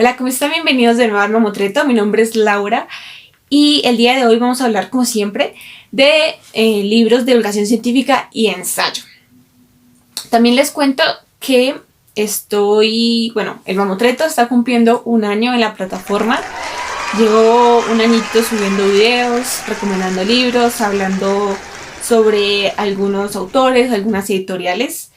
Hola, ¿cómo están? Bienvenidos de nuevo a Mamotreto. Mi nombre es Laura y el día de hoy vamos a hablar, como siempre, de libros de divulgación científica y ensayo. También les cuento que el Mamotreto está cumpliendo un año en la plataforma. Llevo un añito subiendo videos, recomendando libros, hablando sobre algunos autores, algunas editoriales.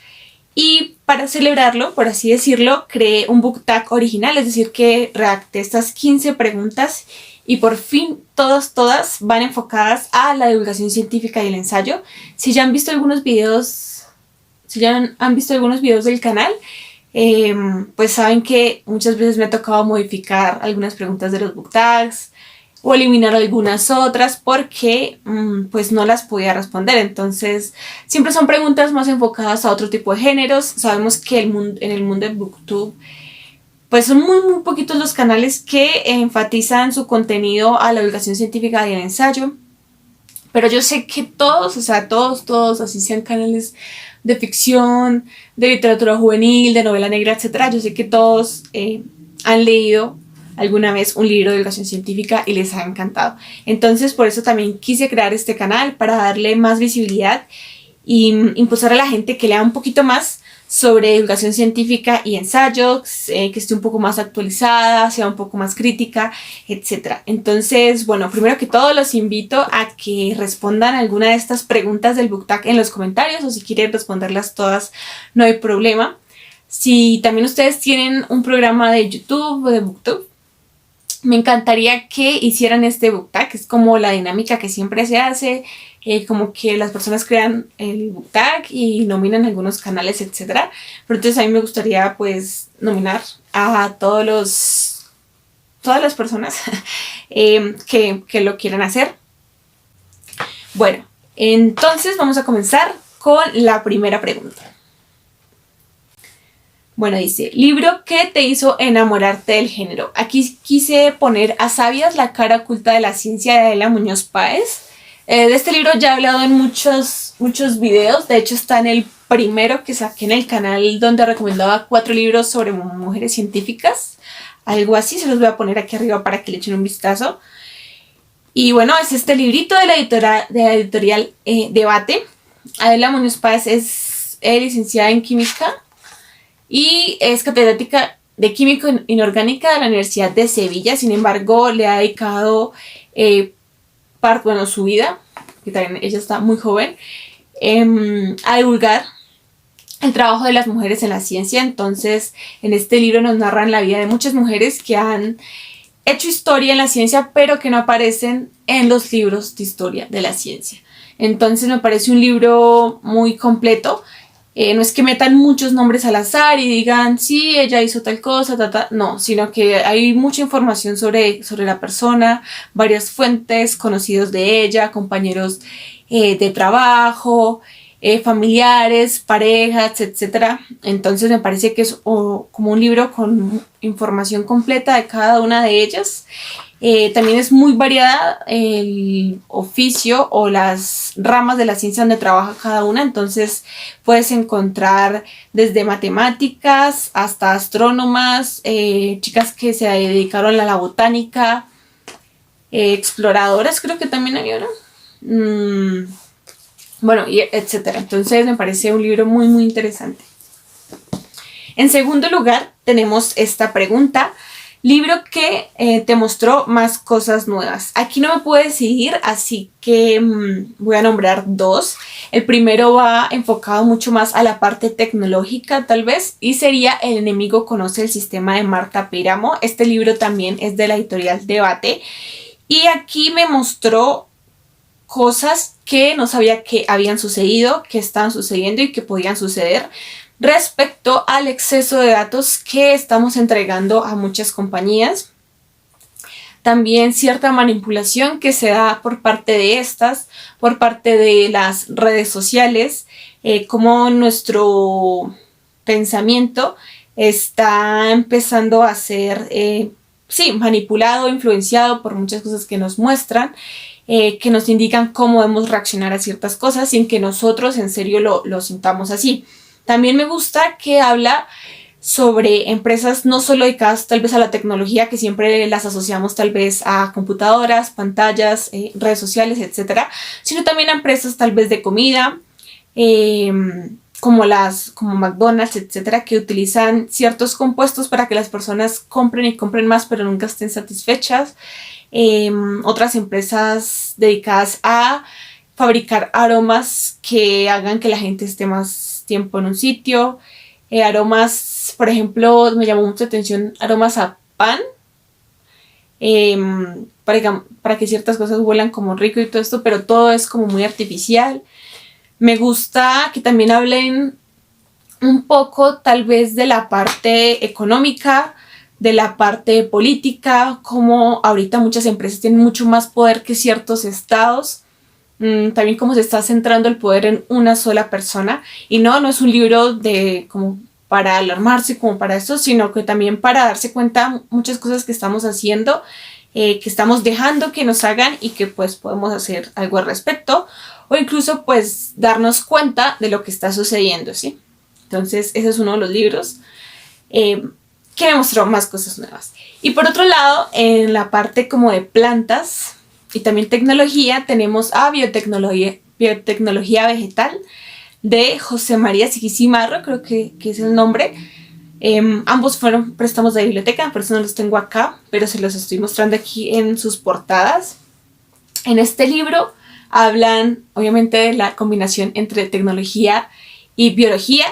Y para celebrarlo, por así decirlo, creé un book tag original, es decir, que redacté estas 15 preguntas y por fin todas van enfocadas a la divulgación científica y el ensayo. Si ya han visto algunos videos, del canal, pues saben que muchas veces me ha tocado modificar algunas preguntas de los book tags o eliminar algunas otras porque pues no las podía responder. Entonces siempre son preguntas más enfocadas a otro tipo de géneros. Sabemos que en el mundo de BookTube pues son muy poquitos los canales que enfatizan su contenido a la divulgación científica y el ensayo, pero yo sé que todos, así sean canales de ficción, de literatura juvenil, de novela negra, etc., yo sé que todos han leído alguna vez un libro de divulgación científica y les ha encantado. Entonces por eso también quise crear este canal, para darle más visibilidad y impulsar a la gente que lea un poquito más sobre divulgación científica y ensayos, que esté un poco más actualizada, sea un poco más crítica, etc. Entonces, bueno, primero que todo los invito a que respondan alguna de estas preguntas del book tag en los comentarios, o si quieren responderlas todas, no hay problema. Si también ustedes tienen un programa de YouTube o de BookTube, me encantaría que hicieran este book tag. Es como la dinámica que siempre se hace, como que las personas crean el book tag y nominan algunos canales, etc. Pero entonces a mí me gustaría pues nominar a todas las personas que lo quieran hacer. Bueno, entonces vamos a comenzar con la primera pregunta. Bueno, dice, libro que te hizo enamorarte del género. Aquí quise poner A sabias, la cara oculta de la ciencia, de Adela Muñoz Páez. De este libro ya he hablado en muchos videos. De hecho está en el primero que saqué en el canal, donde recomendaba 4 libros sobre mujeres científicas. Algo así, se los voy a poner aquí arriba para que le echen un vistazo. Y bueno, es este librito de la editorial Debate. Adela Muñoz Páez es licenciada en química y es catedrática de Química Inorgánica de la Universidad de Sevilla. Sin embargo, le ha dedicado su vida, que también ella está muy joven, a divulgar el trabajo de las mujeres en la ciencia. Entonces, en este libro nos narran la vida de muchas mujeres que han hecho historia en la ciencia, pero que no aparecen en los libros de historia de la ciencia. Entonces, me parece un libro muy completo. No es que metan muchos nombres al azar y digan, sí, ella hizo tal cosa, no, sino que hay mucha información sobre la persona, varias fuentes, conocidos de ella, compañeros de trabajo, familiares, parejas, etc. Entonces me parece que es como un libro con información completa de cada una de ellas. También es muy variada el oficio o las ramas de la ciencia donde trabaja cada una. Entonces puedes encontrar desde matemáticas hasta astrónomas, chicas que se dedicaron a la botánica, exploradoras, creo que también había una. Bueno, y etcétera. Entonces me parece un libro muy interesante. En segundo lugar tenemos esta pregunta: libro que te mostró más cosas nuevas. Aquí no me puedo decidir, así que voy a nombrar 2. El primero va enfocado mucho más a la parte tecnológica, tal vez, y sería El enemigo conoce el sistema, de Marta Píramo. Este libro también es de la editorial Debate, y aquí me mostró cosas que no sabía que habían sucedido, que estaban sucediendo y que podían suceder respecto al exceso de datos que estamos entregando a muchas compañías. También cierta manipulación que se da por parte de estas, por parte de las redes sociales, como nuestro pensamiento está empezando a ser manipulado, influenciado por muchas cosas que nos muestran, que nos indican cómo debemos reaccionar a ciertas cosas sin que nosotros en serio lo sintamos así. También me gusta que habla sobre empresas no solo dedicadas tal vez a la tecnología, que siempre las asociamos tal vez a computadoras, pantallas, redes sociales, etcétera, sino también a empresas tal vez de comida, como McDonald's, etcétera, que utilizan ciertos compuestos para que las personas compren y compren más, pero nunca estén satisfechas. Otras empresas dedicadas a fabricar aromas que hagan que la gente esté más tiempo en un sitio. Aromas, por ejemplo, me llamó mucha atención aromas a pan, para que ciertas cosas huelan como rico y todo esto, pero todo es como muy artificial. Me gusta que también hablen un poco tal vez de la parte económica, de la parte política, como ahorita muchas empresas tienen mucho más poder que ciertos estados. También cómo se está centrando el poder en una sola persona. Y no es un libro de como para alarmarse, como para eso, sino que también para darse cuenta muchas cosas que estamos haciendo, que estamos dejando que nos hagan y que pues podemos hacer algo al respecto, o incluso pues darnos cuenta de lo que está sucediendo, ¿sí? Entonces ese es uno de los libros que me mostró más cosas nuevas. Y por otro lado, en la parte como de plantas y también tecnología, tenemos a biotecnología vegetal de José María Siquisimarro, creo que es el nombre. Ambos fueron préstamos de biblioteca, por eso no los tengo acá, pero se los estoy mostrando aquí en sus portadas. En este libro hablan obviamente de la combinación entre tecnología y biología,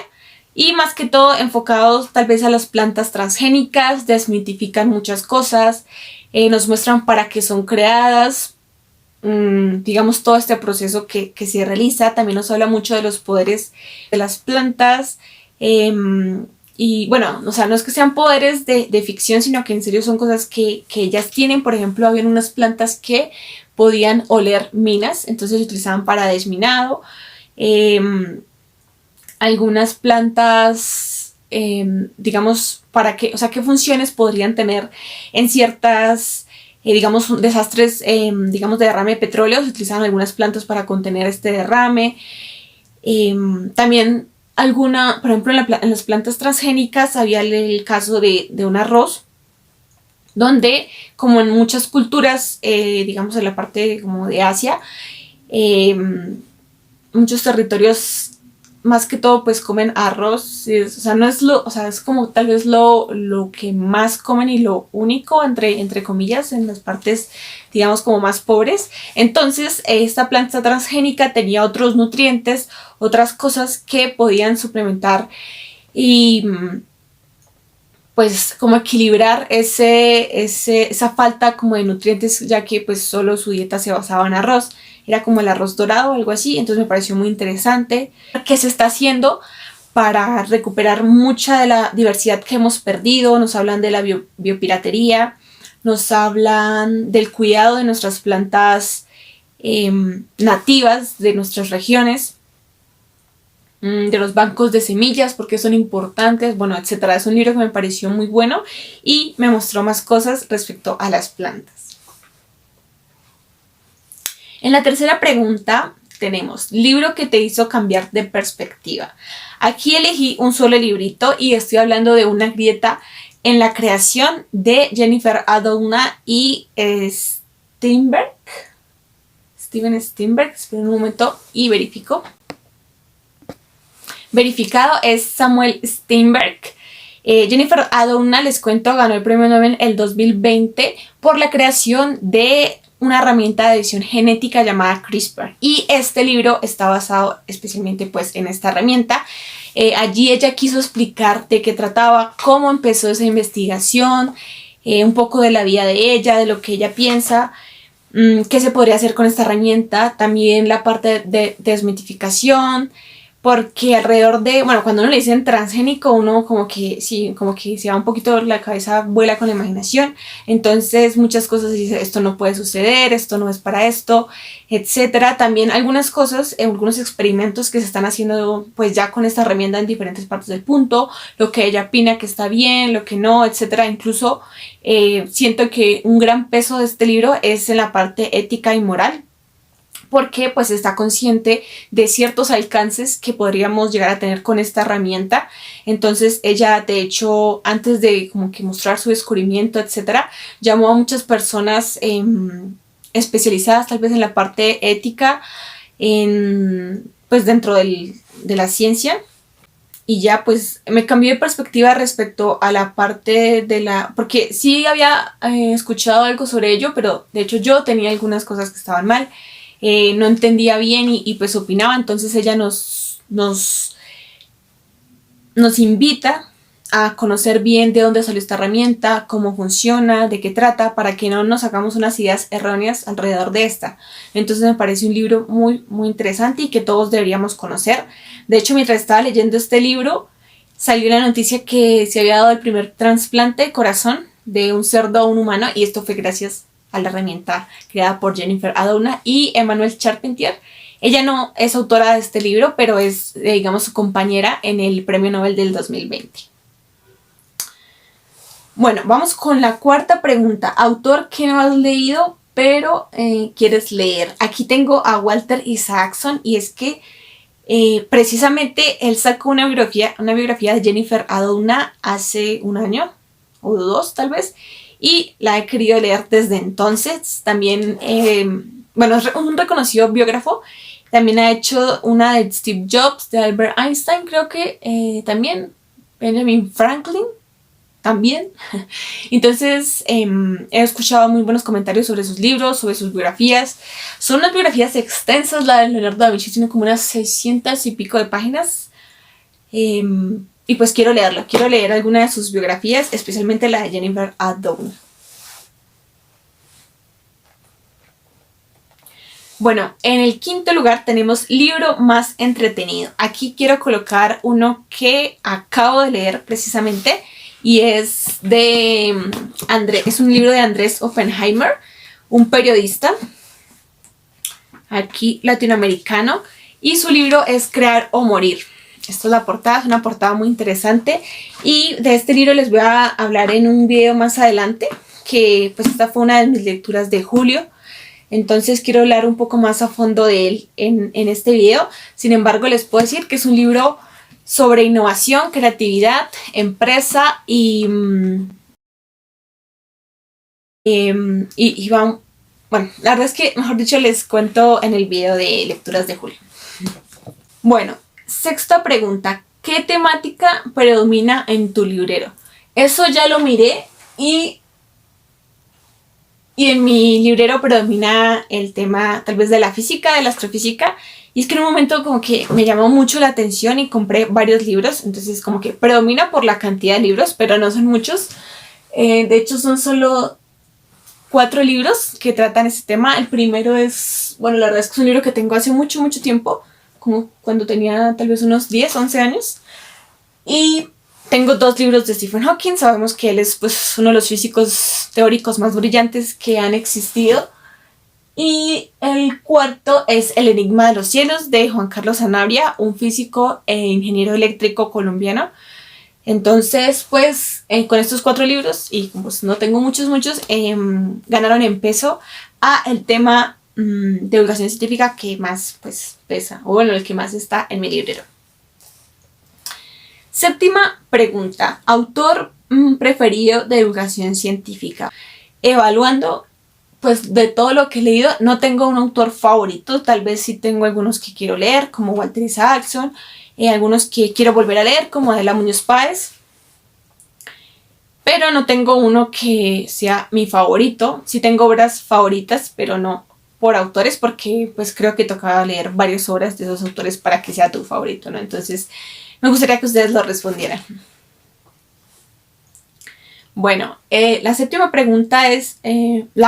y más que todo enfocados tal vez a las plantas transgénicas, desmitifican muchas cosas, nos muestran para qué son creadas, digamos todo este proceso que se realiza. También nos habla mucho de los poderes de las plantas, y bueno, o sea, no es que sean poderes de ficción, sino que en serio son cosas que ellas tienen. Por ejemplo, habían unas plantas que podían oler minas, entonces se utilizaban para desminado. Algunas plantas, digamos, para qué, o sea, qué funciones podrían tener en ciertas, digamos, desastres, digamos, de derrame de petróleo. Se utilizaban algunas plantas para contener este derrame. También por ejemplo, en las plantas transgénicas había el caso de un arroz, donde, como en muchas culturas, digamos en la parte como de Asia, muchos territorios más que todo pues comen arroz, o sea, no es o sea, es como tal vez lo que más comen y lo único entre comillas en las partes, digamos, como más pobres. Entonces esta planta transgénica tenía otros nutrientes, otras cosas que podían suplementar y pues como equilibrar esa falta como de nutrientes, ya que pues solo su dieta se basaba en arroz. Era como el arroz dorado o algo así, entonces me pareció muy interesante. ¿Qué se está haciendo para recuperar mucha de la diversidad que hemos perdido? Nos hablan de la biopiratería, nos hablan del cuidado de nuestras plantas nativas de nuestras regiones, de los bancos de semillas, porque son importantes, bueno, etcétera. Es un libro que me pareció muy bueno y me mostró más cosas respecto a las plantas. En la tercera pregunta tenemos, libro que te hizo cambiar de perspectiva. Aquí elegí un solo librito y estoy hablando de Una grieta en la creación de Jennifer Doudna y Steven Steinberg. Espera un momento y verifico. Verificado, es Samuel Steinberg. Jennifer Doudna, les cuento, ganó el premio Nobel el 2020 por la creación de una herramienta de edición genética llamada CRISPR, y este libro está basado especialmente pues en esta herramienta. Allí ella quiso explicar de qué trataba, cómo empezó esa investigación, un poco de la vida de ella, de lo que ella piensa, qué se podría hacer con esta herramienta, también la parte de desmitificación, porque alrededor de, bueno, cuando uno le dicen transgénico, uno como que se va un poquito, la cabeza vuela con la imaginación. Entonces muchas cosas dice, esto no puede suceder, esto no es para esto, etcétera. También algunas cosas, algunos experimentos que se están haciendo pues ya con esta herramienta en diferentes partes del punto, lo que ella opina que está bien, lo que no, etcétera. Incluso siento que un gran peso de este libro es en la parte ética y moral. porque pues está consciente de ciertos alcances que podríamos llegar a tener con esta herramienta. Entonces ella, de hecho, antes de como que mostrar su descubrimiento, etcétera, llamó a muchas personas especializadas tal vez en la parte ética, pues dentro de la ciencia. Y ya pues me cambié de perspectiva respecto a la parte de la... Porque sí había escuchado algo sobre ello, pero de hecho yo tenía algunas cosas que estaban mal. No entendía bien y pues opinaba. Entonces ella nos invita a conocer bien de dónde salió esta herramienta, cómo funciona, de qué trata, para que no nos hagamos unas ideas erróneas alrededor de esta. Entonces me parece un libro muy, muy interesante y que todos deberíamos conocer. De hecho, mientras estaba leyendo este libro, salió la noticia que se había dado el primer trasplante de corazón de un cerdo a un humano, y esto fue gracias a la herramienta creada por Jennifer Doudna y Emmanuelle Charpentier. Ella no es autora de este libro, pero es, digamos, su compañera en el Premio Nobel del 2020. Bueno, vamos con la cuarta pregunta. Autor que no has leído, pero quieres leer. Aquí tengo a Walter Isaacson, y es que precisamente él sacó una biografía de Jennifer Doudna hace un año o dos tal vez, y la he querido leer desde entonces. También, bueno, es un reconocido biógrafo. También ha hecho una de Steve Jobs, de Albert Einstein, creo que también, Benjamin Franklin, también. Entonces he escuchado muy buenos comentarios sobre sus libros, sobre sus biografías. Son unas biografías extensas. La de Leonardo da Vinci tiene como unas 600 y pico de páginas. Y pues quiero leerla. Quiero leer alguna de sus biografías, especialmente la de Jennifer Doudna. Bueno, en el quinto lugar tenemos libro más entretenido. Aquí quiero colocar uno que acabo de leer precisamente, y es es un libro de Andrés Oppenheimer, un periodista aquí latinoamericano, y su libro es Crear o Morir. Esta es la portada, es una portada muy interesante, y de este libro les voy a hablar en un video más adelante, que pues esta fue una de mis lecturas de julio. Entonces quiero hablar un poco más a fondo de él en este video. Sin embargo, les puedo decir que es un libro sobre innovación, creatividad, empresa y bueno, la verdad es que, mejor dicho, les cuento en el video de lecturas de julio. Bueno, sexta pregunta. ¿Qué temática predomina en tu librero? Eso ya lo miré, y en mi librero predomina el tema tal vez de la física, de la astrofísica. Y es que en un momento como que me llamó mucho la atención y compré varios libros. Entonces como que predomina por la cantidad de libros, pero no son muchos. De hecho son solo 4 libros que tratan ese tema. El primero es, bueno, la verdad es que es un libro que tengo hace mucho, mucho tiempo, como cuando tenía tal vez unos 10, 11 años. Y tengo 2 libros de Stephen Hawking. Sabemos que él es pues uno de los físicos teóricos más brillantes que han existido. Y el cuarto es El enigma de los cielos, de Juan Carlos Sanabria, un físico e ingeniero eléctrico colombiano. Entonces, pues, con estos 4 libros, y pues no tengo muchos, ganaron en peso a el tema de divulgación científica que más pues pesa, o bueno, el que más está en mi librero. Séptima pregunta. Autor preferido de divulgación científica. Evaluando pues de todo lo que he leído, no tengo un autor favorito. Tal vez sí tengo algunos que quiero leer, como Walter Isaacson, algunos que quiero volver a leer, como Adela Muñoz Páez, pero no tengo uno que sea mi favorito. Sí tengo obras favoritas, pero no por autores, porque pues creo que tocaba leer varias obras de esos autores para que sea tu favorito, ¿no? Entonces me gustaría que ustedes lo respondieran. Bueno, la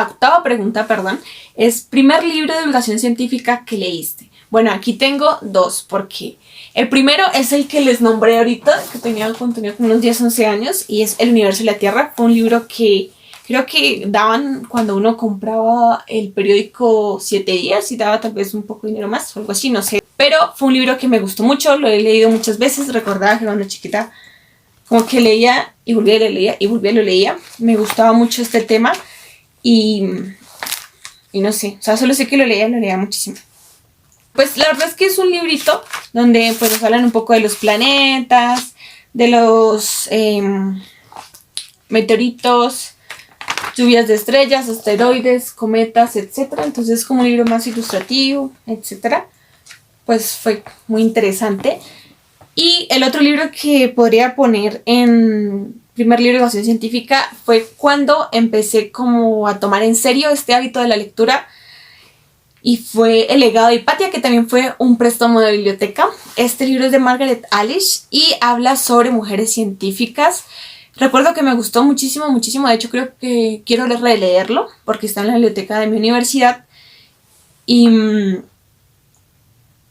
octava pregunta, perdón, es primer libro de divulgación científica que leíste. Bueno, aquí tengo 2, porque el primero es el que les nombré ahorita, que tenía como unos 10, 11 años, y es El universo y la Tierra. Fue un libro que creo que daban cuando uno compraba el periódico 7 días, y daba tal vez un poco de dinero más o algo así, no sé. Pero fue un libro que me gustó mucho, lo he leído muchas veces. Recordaba que cuando chiquita como que leía y volvía y leía y volvía y lo leía. Me gustaba mucho este tema, y y no sé, o sea, solo sé que lo leía muchísimo. Pues la verdad es que es un librito donde pues nos hablan un poco de los planetas, de los meteoritos, lluvias de estrellas, asteroides, cometas, etcétera. Entonces es como un libro más ilustrativo, etcétera. Pues fue muy interesante. Y el otro libro que podría poner en primer libro de educación científica fue cuando empecé como a tomar en serio este hábito de la lectura, y fue El legado de Hipatia, que también fue un préstamo de biblioteca. Este libro es de Margaret Alish y habla sobre mujeres científicas. Recuerdo que me gustó muchísimo, muchísimo. De hecho, creo que quiero releerlo porque está en la biblioteca de mi universidad. Y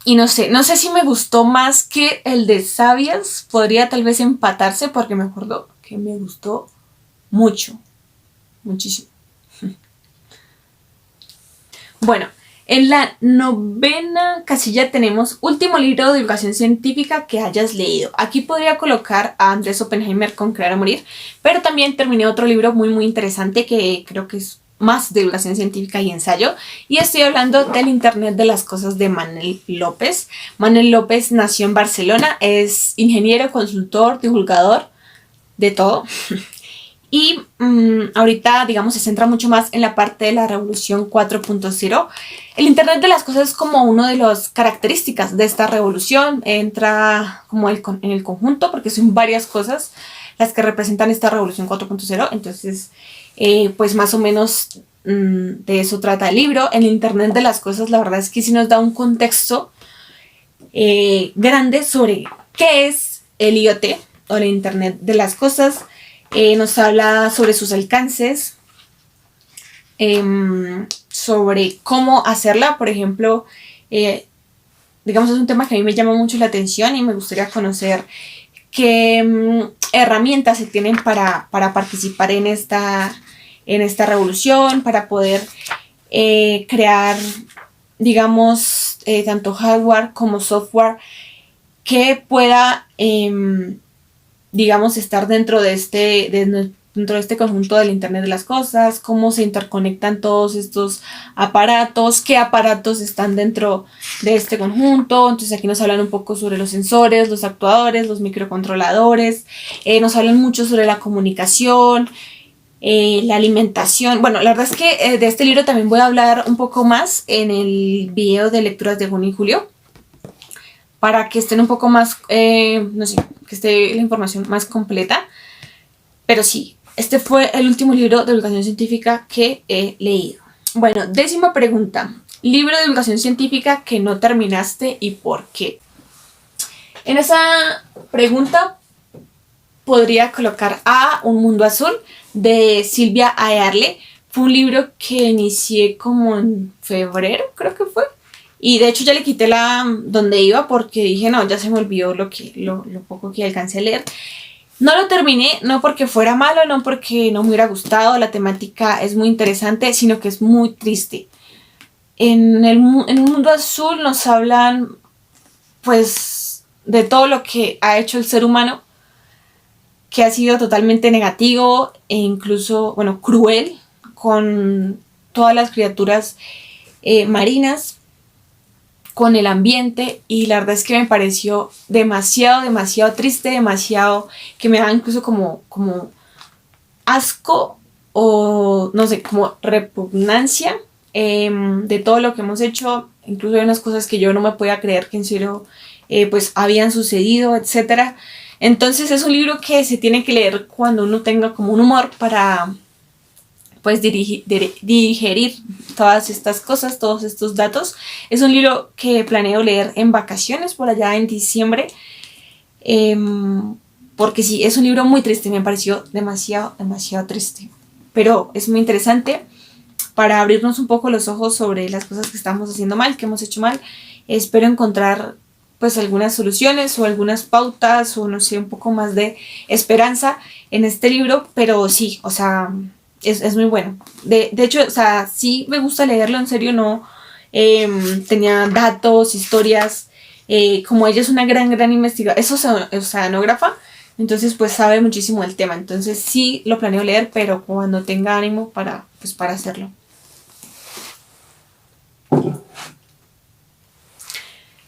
no sé si me gustó más que el de Sabias. Podría tal vez empatarse porque me acuerdo que me gustó mucho, muchísimo. Bueno, en la 9ª casilla tenemos último libro de divulgación científica que hayas leído. Aquí podría colocar a Andrés Oppenheimer con Crear o Morir, pero también terminé otro libro muy muy interesante que creo que es más de divulgación científica y ensayo, y estoy hablando del Internet de las Cosas de Manuel López. Manuel López nació en Barcelona, es ingeniero, consultor, divulgador, de todo. Y ahorita, digamos, se centra mucho más en la parte de la revolución 4.0. El Internet de las Cosas es como una de las características de esta revolución. Entra como en el conjunto, porque son varias cosas las que representan esta revolución 4.0. Entonces, pues más o menos de eso trata el libro. El Internet de las Cosas, la verdad es que sí nos da un contexto grande sobre qué es el IoT o el Internet de las Cosas. Nos habla sobre sus alcances, sobre cómo hacerla. Por ejemplo, digamos, es un tema que a mí me llama mucho la atención y me gustaría conocer qué herramientas se tienen para participar en esta revolución, para poder crear, digamos, tanto hardware como software que pueda digamos, estar dentro de este conjunto del Internet de las Cosas, cómo se interconectan todos estos aparatos, qué aparatos están dentro de este conjunto. Entonces aquí nos hablan un poco sobre los sensores, los actuadores, los microcontroladores, nos hablan mucho sobre la comunicación, la alimentación. Bueno, la verdad es que de este libro también voy a hablar un poco más en el video de lecturas de junio y julio, para que estén un poco más, no sé, que esté la información más completa. Pero sí, este fue el último libro de divulgación científica que he leído. Bueno, 10ª pregunta. Libro de divulgación científica que no terminaste y por qué. En esa pregunta podría colocar a Un Mundo Azul de Silvia Aerle. Fue un libro que inicié como en febrero, creo que fue. Y de hecho ya le quité donde iba porque dije, no, ya se me olvidó lo poco que alcancé a leer. No lo terminé, no porque fuera malo, no porque no me hubiera gustado. La temática es muy interesante, sino que es muy triste. En Un Mundo Azul nos hablan, pues, de todo lo que ha hecho el ser humano, que ha sido totalmente negativo e incluso, bueno, cruel con todas las criaturas marinas, con el ambiente, y la verdad es que me pareció demasiado, demasiado triste, demasiado, que me da incluso como asco o no sé, como repugnancia de todo lo que hemos hecho. Incluso hay unas cosas que yo no me podía creer que en serio pues habían sucedido, etcétera. Entonces es un libro que se tiene que leer cuando uno tenga como un humor para pues digerir todas estas cosas, todos estos datos. Es un libro que planeo leer en vacaciones por allá en diciembre, porque sí, es un libro muy triste, me pareció demasiado, demasiado triste, pero es muy interesante para abrirnos un poco los ojos sobre las cosas que estamos haciendo mal, que hemos hecho mal. Espero encontrar pues algunas soluciones o algunas pautas o no sé, un poco más de esperanza en este libro, pero sí, o sea, es muy bueno. De hecho, o sea, sí me gusta leerlo, en serio, no tenía datos, historias, como ella es una gran investigadora, es oceanógrafa, entonces pues sabe muchísimo del tema. Entonces sí lo planeo leer, pero cuando tenga ánimo para hacerlo.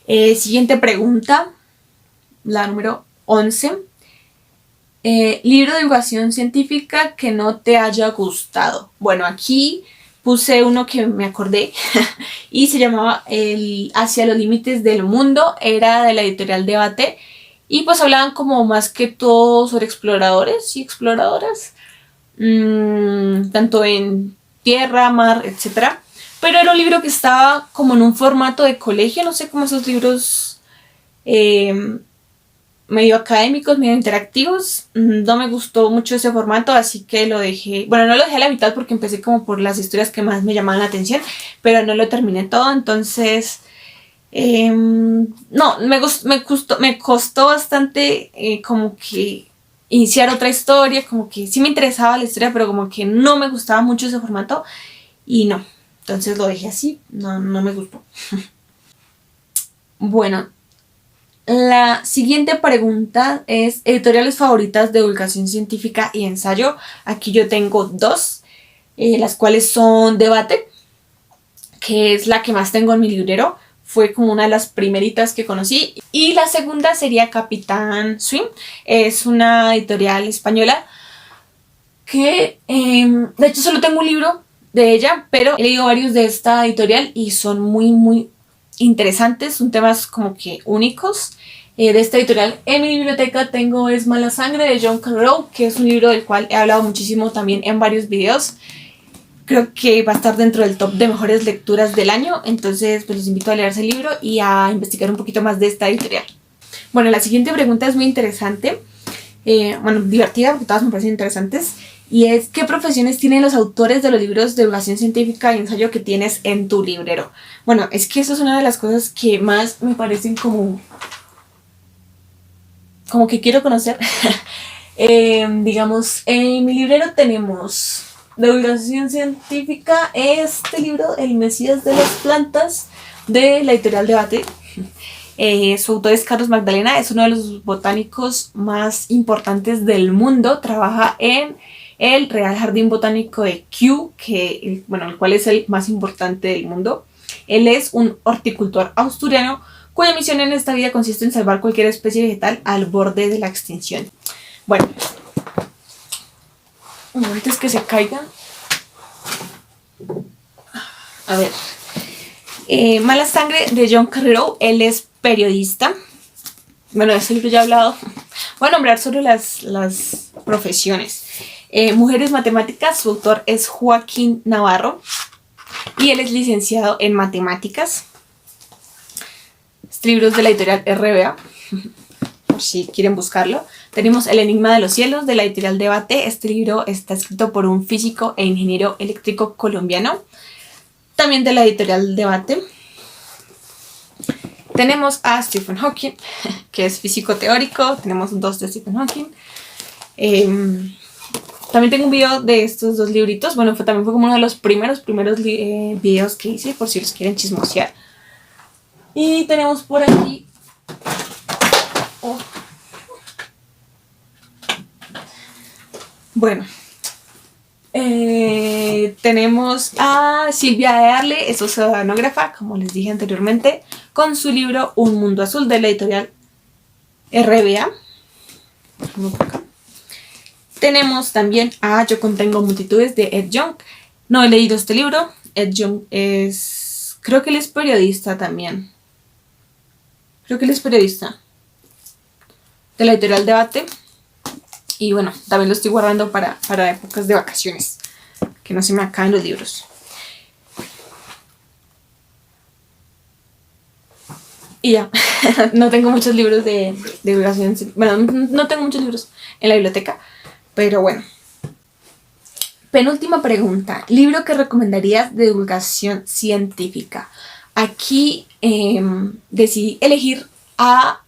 Siguiente pregunta, la número 11. Libro de divulgación científica que no te haya gustado. Bueno, aquí puse uno que me acordé y se llamaba Hacia los límites del mundo, era de la editorial Debate y pues hablaban como más que todo sobre exploradores y exploradoras, tanto en tierra, mar, etc. Pero era un libro que estaba como en un formato de colegio, no sé cómo esos libros medio académicos, medio interactivos. No me gustó mucho ese formato, así que lo dejé. Bueno, no lo dejé a la mitad porque empecé como por las historias que más me llamaban la atención, pero no lo terminé todo, entonces no, me costó bastante como que iniciar otra historia, como que sí me interesaba la historia, pero como que no me gustaba mucho ese formato y no, entonces lo dejé así, no me gustó. Bueno, la siguiente pregunta es editoriales favoritas de divulgación científica y ensayo. Aquí yo tengo dos, las cuales son Debate, que es la que más tengo en mi librero. Fue como una de las primeritas que conocí. Y la segunda sería Capitán Swim. Es una editorial española que, de hecho, solo tengo un libro de ella, pero he leído varios de esta editorial y son muy interesantes, son temas como que únicos de esta editorial. En mi biblioteca tengo Es Mala Sangre de John Carreyrou, que es un libro del cual he hablado muchísimo también en varios videos. Creo que va a estar dentro del top de mejores lecturas del año, entonces pues los invito a leerse el libro y a investigar un poquito más de esta editorial. Bueno, la siguiente pregunta es muy interesante, divertida porque todas me parecen interesantes, y es ¿qué profesiones tienen los autores de los libros de divulgación científica y ensayo que tienes en tu librero? Bueno, es que eso es una de las cosas que más me parecen como que quiero conocer. Digamos, en mi librero tenemos de divulgación científica este libro, El Mesías de las Plantas, de la editorial Debate. Su autor es Carlos Magdalena, es uno de los botánicos más importantes del mundo, trabaja en el Real Jardín Botánico de Kew, el cual es el más importante del mundo. Él es un horticultor asturiano cuya misión en esta vida consiste en salvar cualquier especie vegetal al borde de la extinción. Bueno, antes que se caigan. A ver. Mala Sangre de John Carreyrou, él es periodista. Bueno, de ese libro ya he hablado. Voy a nombrar sobre las profesiones. Mujeres Matemáticas, su autor es Joaquín Navarro y él es licenciado en matemáticas. Este libro es de la editorial RBA, por si quieren buscarlo. Tenemos El Enigma de los Cielos de la editorial Debate. Este libro está escrito por un físico e ingeniero eléctrico colombiano, también de la editorial Debate. Tenemos a Stephen Hawking, que es físico teórico. Tenemos dos de Stephen Hawking. También tengo un video de estos dos libritos. Bueno, también fue como uno de los primeros videos que hice, por si los quieren chismosear. Y tenemos por aquí... Bueno, tenemos a Silvia de Arle, es oceanógrafa, como les dije anteriormente, con su libro Un Mundo Azul de la editorial RBA. Tenemos también a Yo Contengo Multitudes de Ed Yong. No he leído este libro. Ed Yong creo que él es periodista también. De la editorial Debate. Y bueno, también lo estoy guardando para épocas de vacaciones, que no se me acaben los libros. Y ya, no tengo muchos libros de divulgación. Bueno, no tengo muchos libros en la biblioteca, pero bueno. Penúltima pregunta. ¿Libro que recomendarías de divulgación científica? Aquí decidí elegir a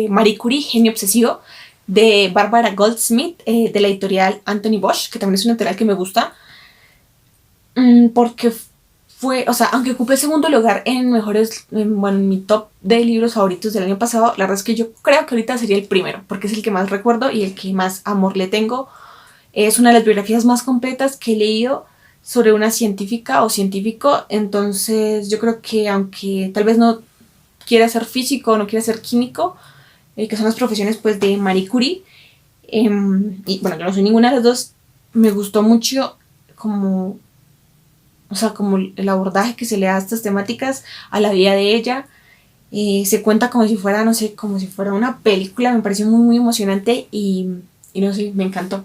Marie Curie, Genio Obsesivo, de Barbara Goldsmith, de la editorial Anthony Bosch, que también es una editorial que me gusta, porque aunque ocupé segundo lugar en mi top de libros favoritos del año pasado, la verdad es que yo creo que ahorita sería el primero, porque es el que más recuerdo y el que más amor le tengo. Es una de las biografías más completas que he leído sobre una científica o científico, entonces yo creo que aunque tal vez no quiere ser físico o no quiere ser químico, que son las profesiones pues de Marie Curie. Y bueno, yo no soy ninguna de las dos. Me gustó mucho como el abordaje que se le da a estas temáticas, a la vida de ella. Se cuenta como si fuera, no sé, como si fuera una película. Me pareció muy, muy emocionante y no sé, me encantó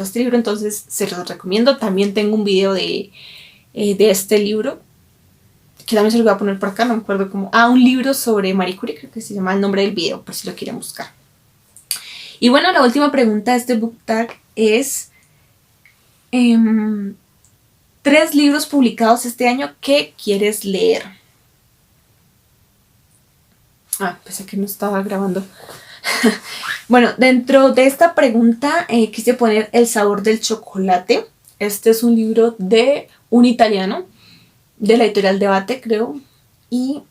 este libro, entonces se los recomiendo. También tengo un video de este libro, que también se lo voy a poner por acá, no me acuerdo cómo. Un libro sobre Marie Curie, creo que se llama el nombre del video, por si lo quieren buscar. Y bueno, la última pregunta de este book tag es 3 libros publicados este año que quieres leer. Pensé que no estaba grabando. Bueno, dentro de esta pregunta quise poner El sabor del chocolate. Este es un libro de un italiano, de la editorial Debate, creo. Y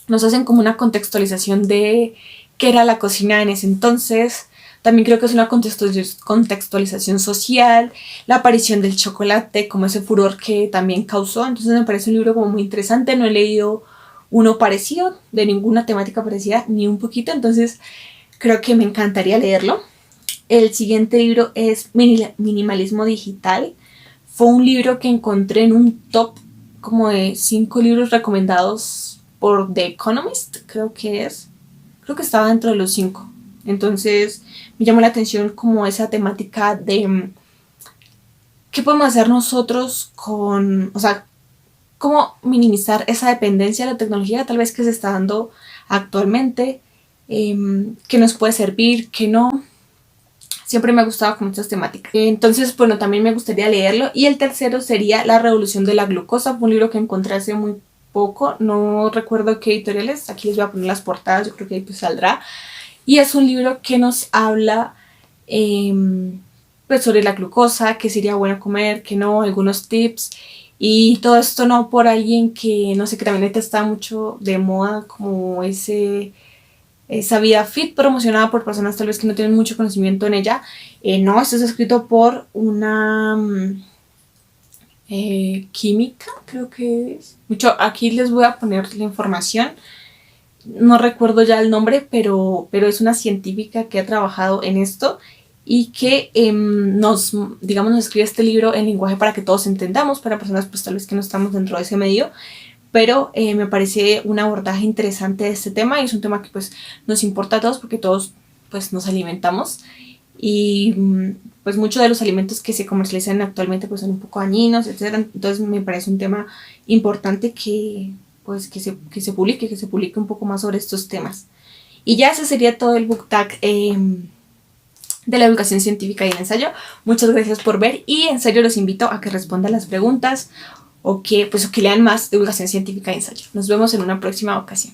nos hacen como una contextualización de qué era la cocina en ese entonces. También creo que es una contextualización social, la aparición del chocolate, como ese furor que también causó. Entonces me parece un libro como muy interesante. No he leído uno parecido, de ninguna temática parecida, ni un poquito. Entonces creo que me encantaría leerlo. El siguiente libro es Minimalismo Digital. Fue un libro que encontré en un top como de 5 libros recomendados por The Economist, creo que estaba dentro de los 5. Entonces me llamó la atención como esa temática de qué podemos hacer nosotros con, cómo minimizar esa dependencia de la tecnología tal vez que se está dando actualmente, qué nos puede servir, qué no. Siempre me ha gustado con estas temáticas. Entonces, bueno, también me gustaría leerlo. Y el tercero sería La revolución de la glucosa. Fue un libro que encontré hace muy poco. No recuerdo qué editorial es. Aquí les voy a poner las portadas. Yo creo que ahí pues saldrá. Y es un libro que nos habla pues sobre la glucosa, qué sería bueno comer, qué no, algunos tips. Y todo esto no por alguien que, no sé, que también está mucho de moda, como esa vida fit promocionada por personas tal vez que no tienen mucho conocimiento en ella. No, esto es escrito por una química, creo que es. Aquí les voy a poner la información. No recuerdo ya el nombre, pero es una científica que ha trabajado en esto y que nos escribe este libro en lenguaje para que todos entendamos, para personas pues tal vez que no estamos dentro de ese medio. Pero me parece un abordaje interesante de este tema y es un tema que pues nos importa a todos porque todos pues nos alimentamos y pues muchos de los alimentos que se comercializan actualmente pues son un poco dañinos, etc. Entonces me parece un tema importante que se publique un poco más sobre estos temas. Y ya ese sería todo el book tag de la educación científica y el ensayo. Muchas gracias por ver y en serio los invito a que respondan las preguntas o que lean más divulgación científica y ensayo. Nos vemos en una próxima ocasión.